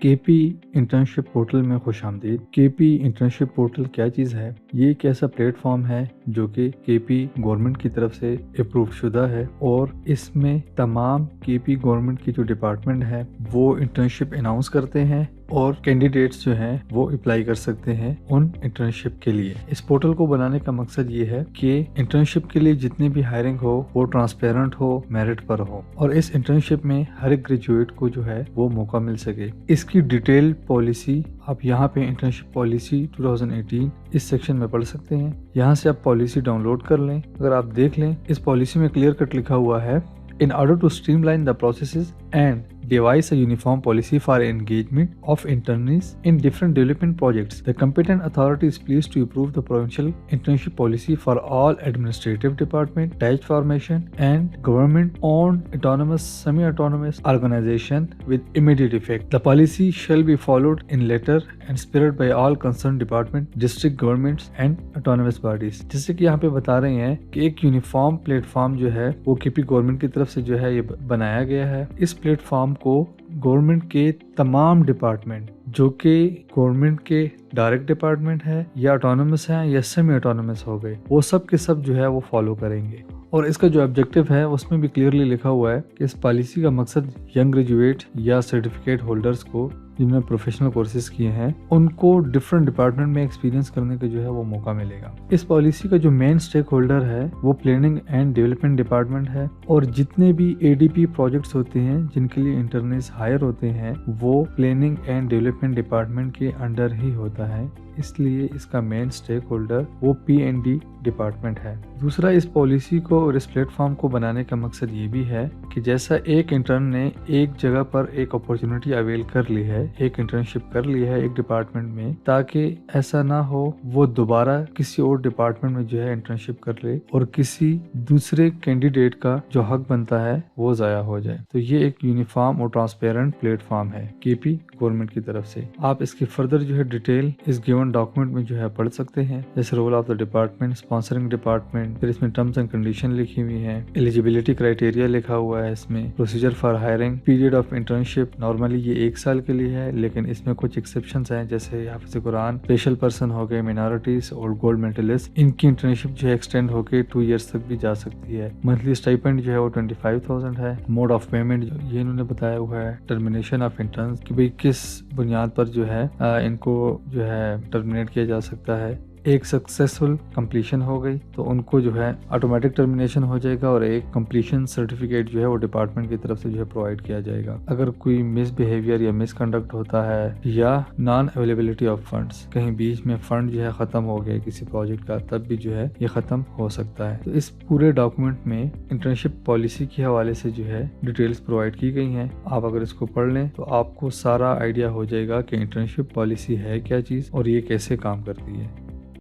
KP internship portal में खुशामदीद। KP internship portal क्या चीज़ है? ये एक ऐसा प्लेटफॉर्म है जो कि केपी गवर्नमेंट की तरफ से अप्रूव शुदा है और इसमें तमाम केपी गवर्नमेंट की जो डिपार्टमेंट है वो इंटर्नशिप अनाउंस करते हैं और कैंडिडेट्स जो हैं वो अप्लाई कर सकते हैं उन इंटर्नशिप के लिए। इस पोर्टल को बनाने का मकसद ये है कि इंटर्नशिप के लिए जितनी भी हायरिंग हो वो ट्रांसपेरेंट हो, मेरिट पर हो और इस इंटर्नशिप में हर एक ग्रेजुएट को जो है वो मौका मिल सके। इसकी डिटेल पॉलिसी आप यहाँ पे इंटर्नशिप पॉलिसी 2018 इस सेक्शन में पढ़ सकते हैं। यहाँ से आप पॉलिसी डाउनलोड कर लें। अगर आप देख लें, इस पॉलिसी में क्लियर कट लिखा हुआ है, in order to streamline the processes and devise a uniform policy for engagement of internees in different development projects, the competent authority is pleased to approve the provincial internship policy for all administrative department, attached formation and government-owned autonomous, semi-autonomous organization with immediate effect. The policy shall be followed in letter and spirit by all concerned department, district governments and autonomous bodies. जैसे कि यहाँ पे बता रहे हैं कि एक uniform platform जो है वो केपी गवर्नमेंट की तरफ से जो है ये बनाया गया है। इस प्लेटफॉर्म को गवर्नमेंट के तमाम डिपार्टमेंट जो कि गवर्नमेंट के डायरेक्ट डिपार्टमेंट है या ऑटोनोमस है या सेमी ऑटोनोमस हो गए, वो सब के सब जो है वो फॉलो करेंगे। और इसका जो ऑब्जेक्टिव है उसमें भी क्लियरली लिखा हुआ है कि इस पॉलिसी का मकसद यंग ग्रेजुएट या सर्टिफिकेट होल्डर्स को जिन्होंने प्रोफेशनल कोर्सेज किए हैं उनको डिफरेंट डिपार्टमेंट में एक्सपीरियंस करने का जो है वो मौका मिलेगा। इस पॉलिसी का जो मेन स्टेक होल्डर है वो प्लानिंग एंड डेवलपमेंट डिपार्टमेंट है और जितने भी एडीपी प्रोजेक्ट्स होते हैं जिनके लिए इंटर्नीस हायर होते हैं वो प्लानिंग एंड डेवलपमेंट डिपार्टमेंट के अंडर ही होता है, इसलिए इसका मेन स्टेक होल्डर वो पीएनडी डिपार्टमेंट है। दूसरा, इस पॉलिसी को और इस प्लेटफॉर्म को बनाने का मकसद ये भी है कि जैसा एक इंटर्न ने एक जगह पर एक अपॉर्चुनिटी अवेल कर ली है, एक इंटर्नशिप कर ली है एक डिपार्टमेंट में, ताकि ऐसा ना हो वो दोबारा किसी और डिपार्टमेंट में जो है इंटर्नशिप कर ले और किसी दूसरे कैंडिडेट का जो हक बनता है वो जाया हो जाए। तो ये एक यूनिफॉर्म और ट्रांसपेरेंट प्लेटफॉर्म है केपी गवर्नमेंट की तरफ से। आप इसकी फर्दर जो है डिटेल इस गिवन डॉक्यूमेंट में जो है पढ़ सकते हैं, जैसे role of the department, sponsoring department, फिर इसमें टर्म्स एंड कंडीशन लिखी हुई है, एलिजिबिलिटी क्राइटेरिया लिखा हुआ है, इसमें procedure for hiring, period of internship, normally ये 1 साल के लिए है लेकिन इसमें कुछ एक्सेप्शंस हैं, जैसे हाफिज कुरान, स्पेशल पर्सन हो गए, मिनॉरिटीज और गोल्ड मेडलिस्ट, इनकी इंटर्नशिप जो है एक्सटेंड होकर 2 इयर्स तक भी जा सकती है। मंथली स्टाइपेंड जो है वो 25,000 है। मोड ऑफ पेमेंट ये इन्होंने बताया हुआ है। टर्मिनेशन ऑफ इंटर्न कि भाई किस बुनियाद पर जो है इनको जो है टर्मिनेट किया जा सकता है। एक सक्सेसफुल कंप्लीशन हो गई तो उनको जो है ऑटोमेटिक टर्मिनेशन हो जाएगा और एक कंप्लीशन सर्टिफिकेट जो है वो डिपार्टमेंट की तरफ से जो है प्रोवाइड किया जाएगा। अगर कोई मिसबिहेवियर या मिसकंडक्ट होता है या नॉन अवेलेबिलिटी ऑफ फंड्स, कहीं बीच में फंड जो है खत्म हो गया किसी प्रोजेक्ट का, तब भी जो है ये खत्म हो सकता है। तो इस पूरे डॉक्यूमेंट में इंटर्नशिप पॉलिसी के हवाले से जो है डिटेल्स प्रोवाइड की गई हैं। आप अगर इसको पढ़ लें तो आपको सारा आइडिया हो जाएगा कि इंटर्नशिप पॉलिसी है क्या चीज़ और ये कैसे काम करती है।